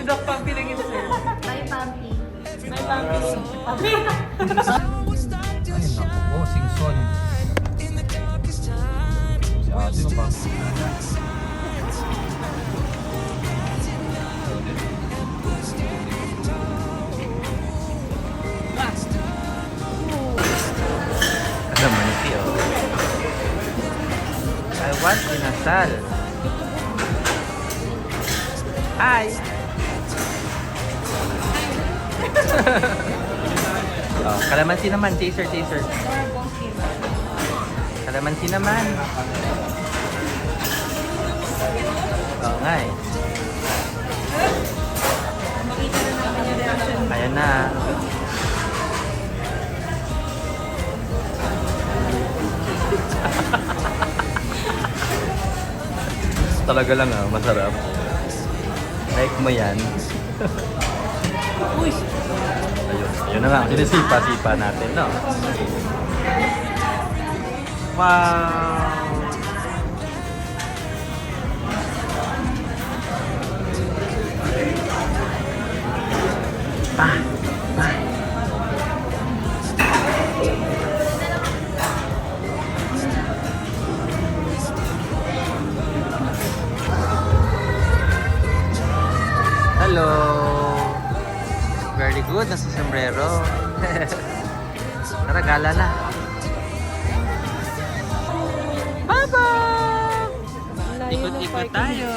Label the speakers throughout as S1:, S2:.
S1: Doc Pampi lang yun sir.
S2: Bye, Pampi.
S1: May Pampi. Pampi.
S3: Ay, naku po, singson. Si ate mo pa. Ano man siya? I want inasal. Hi! Oh, kalamansi naman, chaser. Kalamansi naman. Oo nga eh. Ayan na. Talaga lang masarap. Like mo yan.
S1: Uy!
S3: Ayun na lang, sinisipa-sipa natin, no? Wow! Hello! Very good, nasa sombrero. Tara, gala na. Bye-bye! Ikot-ikot tayo.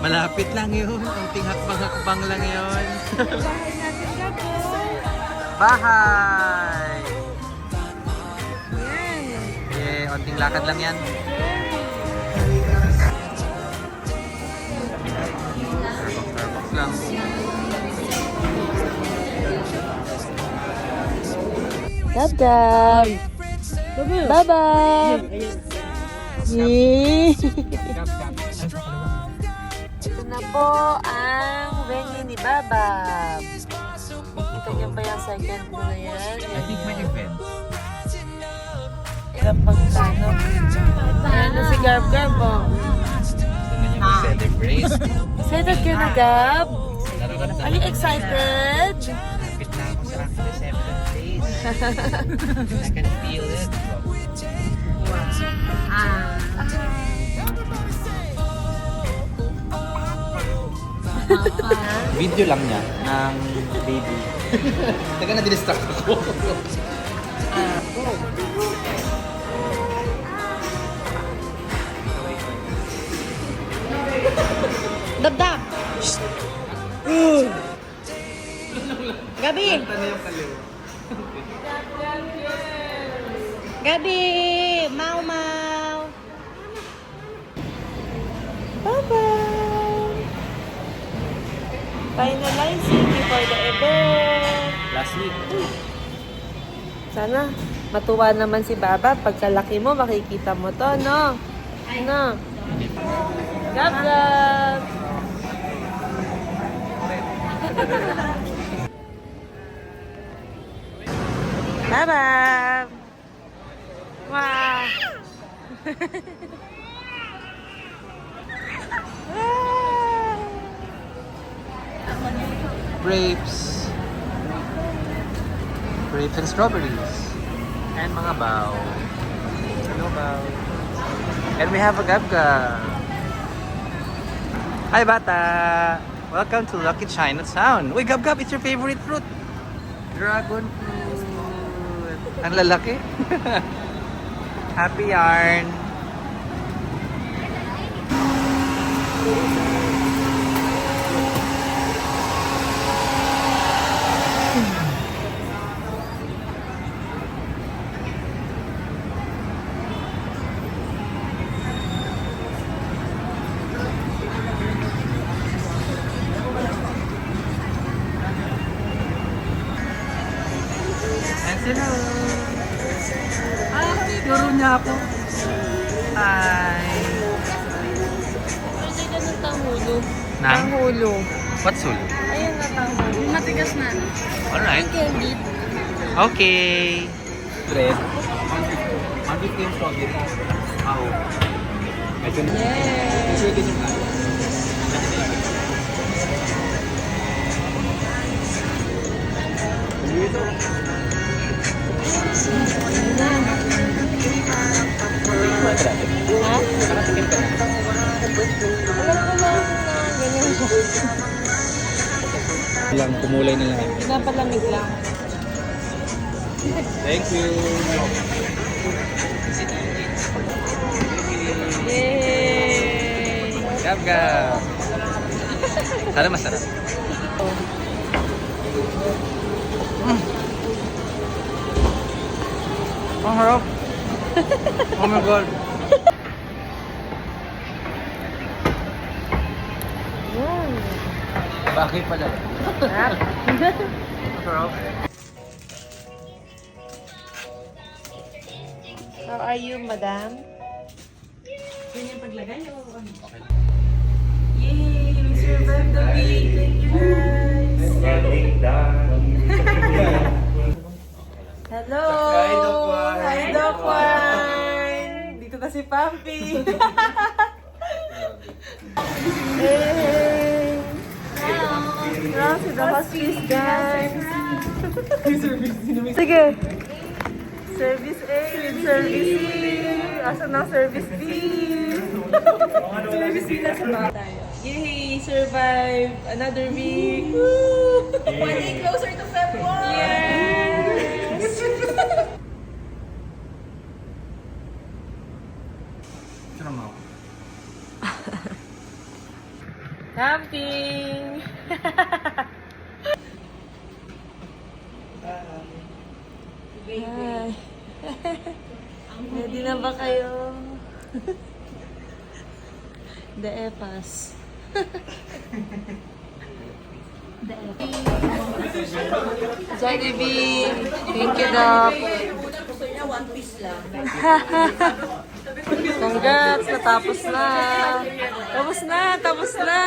S3: Malapit lang yun. Unting hakbang-hakbang lang yun.
S1: Bahay natin ka po.
S3: Bahay!
S1: Yan.
S3: Eh, unting lakad lang yan. Starbucks lang.
S1: Gab-gab. Bye-bye. Ito na po ang venue ni Babab. Nakita niyo pa yung second ko na yan.
S3: I think may event.
S1: Kapag ano. Ayan na si Gab-gab oh.
S3: Gusto na niyo mag-celebrate.
S1: Excited ka na, Gab?
S3: Laro ka na
S1: Are you excited?
S3: Lapit na ako sa aking reception place. I can feel it. Video lang niya ng baby. Teka na, dinistract ako.
S1: Dab-dab! Gabi! Gabi! Mau-mau! Bye-bye! Finalizing before the event!
S3: Last week.
S1: Sana matuwa naman si Baba. Pagkalaki mo, makikita mo to, no? No? Gab-gab! Bye-bye! Wow!
S3: Grapes. Grapes and strawberries. And mga bao. Ano bao? And we have a gabga. Hi bata! Welcome to Lucky Chinatown. Uy, gab-gab, it's your favorite fruit. Dragon fruit. Ang lalaki. Happy yarn. Hello. Turo niya ako. Hi.
S1: Pwede ka ng tanghulo.
S3: Nang?
S1: Tanghulo.
S3: What's sul?
S1: Ayun na tanghulo. Matigas na.
S3: Alright.
S1: Candy.
S3: Okay. Bread. 150 yung strawberry. Wow.
S1: Yes.
S3: Lang, kumulay na lahat.
S1: Pinapalamig lang.
S3: Thank you.
S1: Yay!
S3: Gab gab. Sana masarap. Ang harap. Oh my God. Bakit pala? Sarap.
S1: How are you, madam?
S3: Okay.
S1: Yay! We survived the week! Thank you, guys! Hello! Hi, Doc Wine! Dito na si Pampy! Hey! Hello! Si The Hospice, guys! Sige! Service A with Service C! Asan ang Service B? Service B na sa bata. Yay! Survive! Another week! Woo! 1 day closer to Feb 1! Yes!
S3: Sino mo?
S1: Camping! Hi! Ready na ba kayo? The Epas. The Epas. Jollibee! Thank you, Doc. Congrats! Natapos na! Tapos na! Tapos na!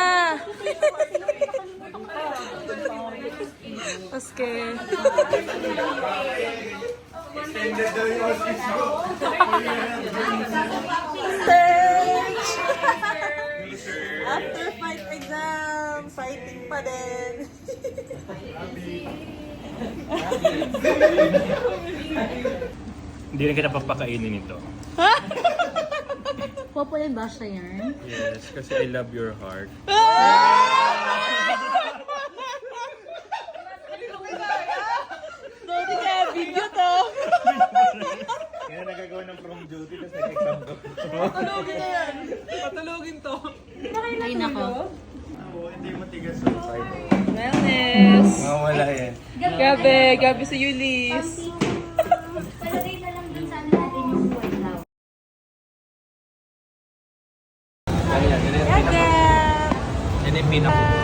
S1: Okay. After fight exam, fighting pa din.
S2: Hindi na kita papakainin ito.
S4: Popo yan ba siya yan?
S2: Yes, kasi I love your heart.
S1: Dodi ka, video to.
S2: Kaya nagagawa ng prom duty kasi nag-exam ko.
S1: Patulogin na yan. Patulogin to.
S4: Ay, nako.
S2: Oo, hindi matigas sa side.
S1: Wellness.
S2: Mawala yan.
S1: Gabi si Yulis.
S4: Palagay na lang dun sa ano natin yung white flower.
S3: Yan yung pinaka.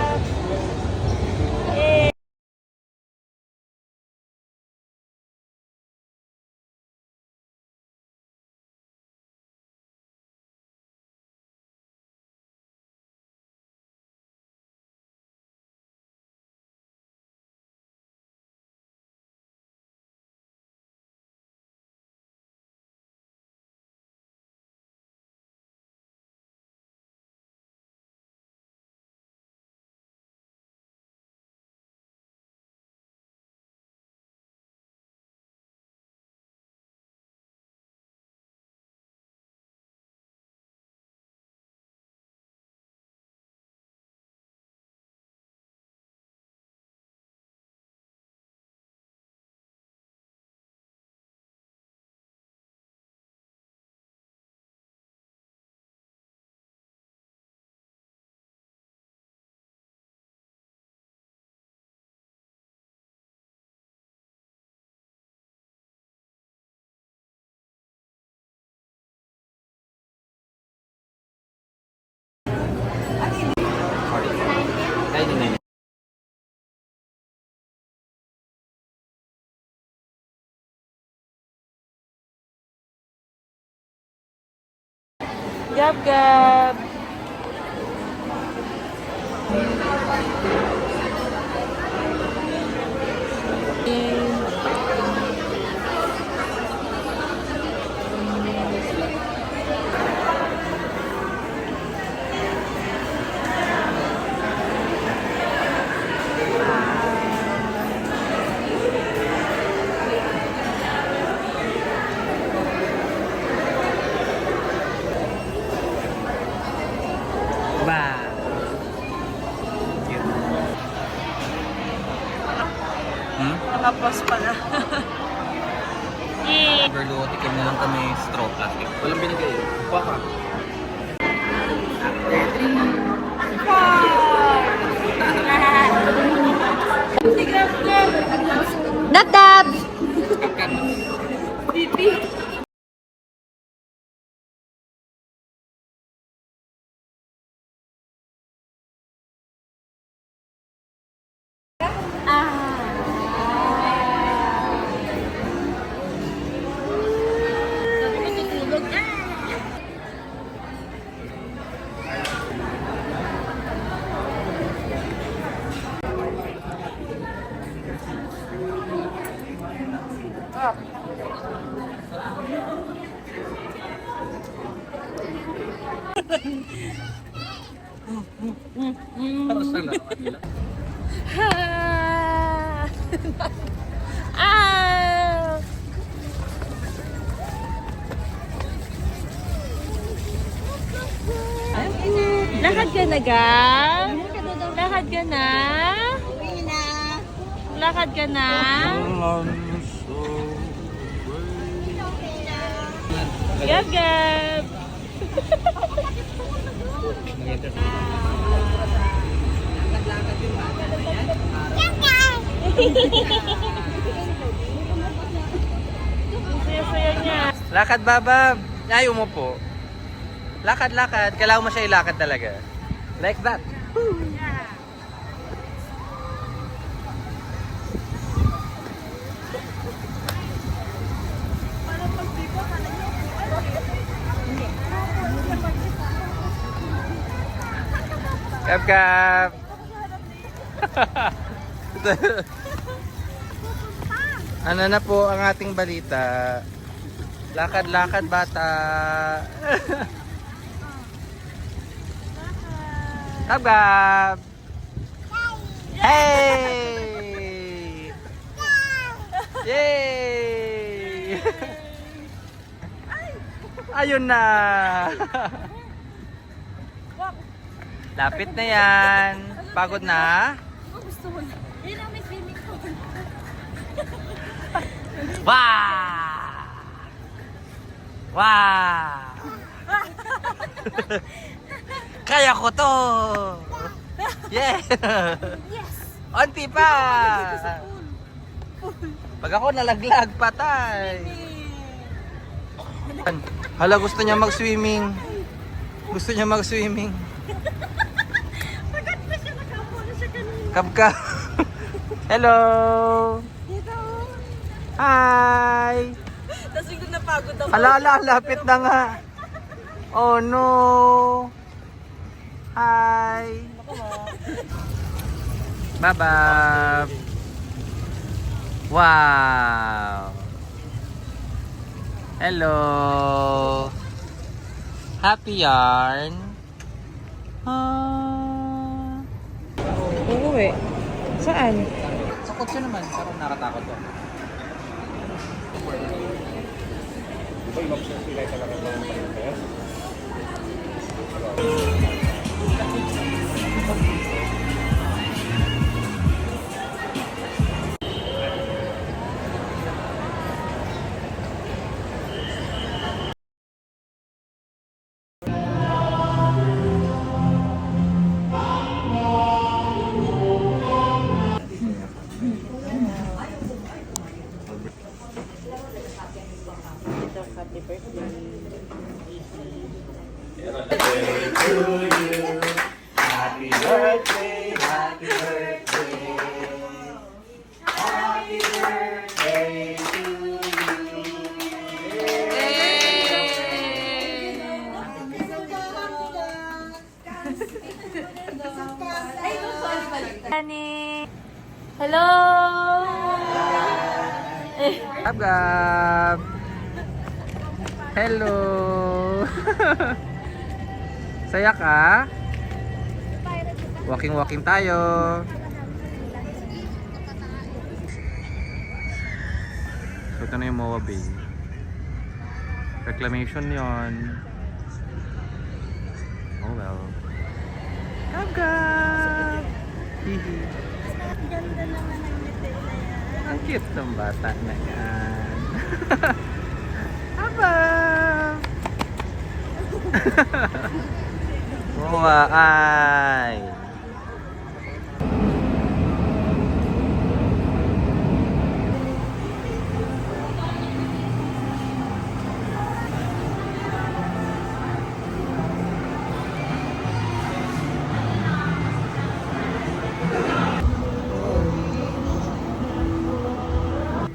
S1: Gab Gab.
S3: Ba.
S1: Pause pala. Yay!
S3: Berlo, tikim na lang kami straw plastic. Walang binigay. Baka.
S4: Dab-dab!
S3: Para sa lahat nila.
S1: Ah! Lakad ka na, Gab? Lakad ka na? Lakad ka na? Gab, Gab! Saya-saya niya.
S3: Lakad, babab. Ay, umupo. Lakad, lakad. Kailangan mo siya ilakad talaga. Like that. Kap, kap. Ano na po ang ating balita? Lakad, lakad, bata. Kap, kap. Hey! Yay! Ayun na. Lapit na yan. Pagod na?
S4: Yun ang Miss Unicorn.
S3: Wow! Wow! Kaya ko to! Yeah!
S4: Yes!
S3: Onti pa! Pag ako nalaglag, patay! Hala, gusto niya mag-swimming. Gusto niya mag-swimming.
S4: Pagkat pa siya nakapo na siya kanina.
S3: Kapka. Hello!
S4: Dito.
S3: Hi!
S1: Tapos biglang napagod ako.
S3: Ala, lapit na nga. Oh no! Hi! Babab! Wow! Hello! Happy yarn? Ah.
S1: Uuwi. Saan?
S3: Sa kotse naman, pero nakatakot ko.
S1: Happy birthday.
S2: Happy birthday, happy birthday. Happy birthday to
S1: Honey. Hello.
S3: Gab, gab. Hello. Saya ka? Walking tayo. So, ito na yung MOA Bay. Reclamation yon. Oh well. Gab, gab. Hihi.
S4: Ganda naman ng ngiti na yan.
S3: Ang Cute ng bata na yan. Aba! Wow, ay!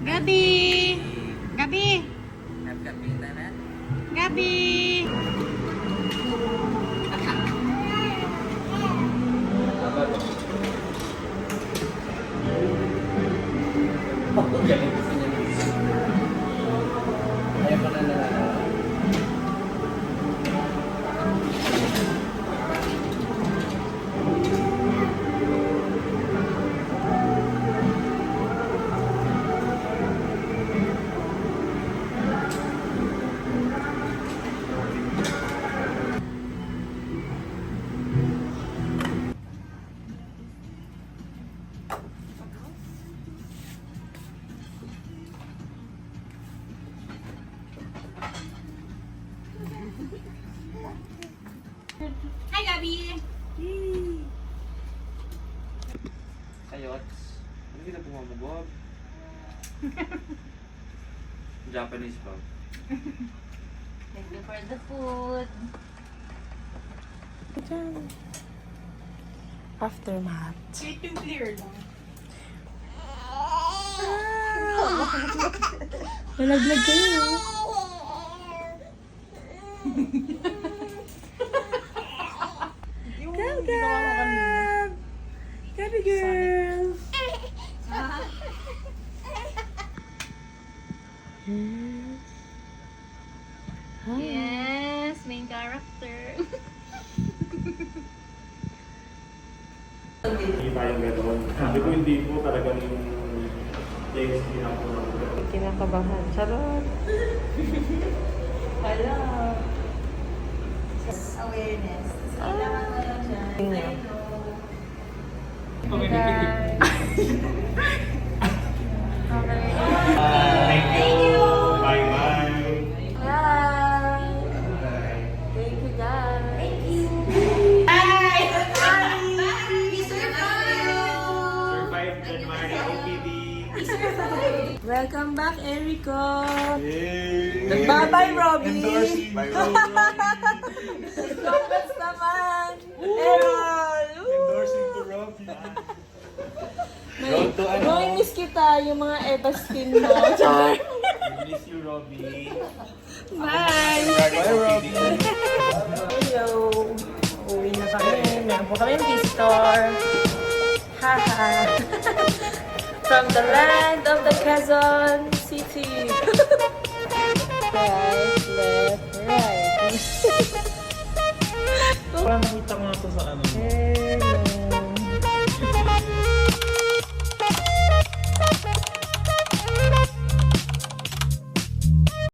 S1: Gabi! Gabi! Gabi! Hi, Gabi!
S3: Ayot. Ano kita pumamugog? Japanese ba?
S1: Thank you for the food.
S5: Aftermath.
S1: Wait yung clear lang.
S5: Nalaglag kayo.
S1: Yung
S5: Gab,
S1: ginawa ko kanina.
S5: Gab! Gabi girl!
S1: Yes, main character.
S2: Hindi tayong gano'n. Sabi ko hindi po talagang JXT lang po.
S5: Kinakabahan. Charot!
S1: Hello. Awareness. Kailangan ko lang dyan.
S5: Tingnan.
S2: Thank you. Bye-bye.
S5: Thank you guys.
S4: Thank you.
S2: Survive January OPD.
S5: Welcome back, Erico!
S2: Yay!
S5: Bye-bye, Robbie!
S2: Endorsing.
S5: Congrats naman! Errol!
S2: Endorsing to Robbie. Road to ano?
S5: Roy, miss kita, yung mga Eva skin mo. Char!
S2: We miss you, Robbie.
S5: Bye!
S2: Bye, Robbie.
S5: Hello! Uwi na kami. Meron po kami yung visitor. Haha! From the land of the Quezon City. Right, left, right.
S2: Parang nakita mo na to sa ano.
S5: Eh,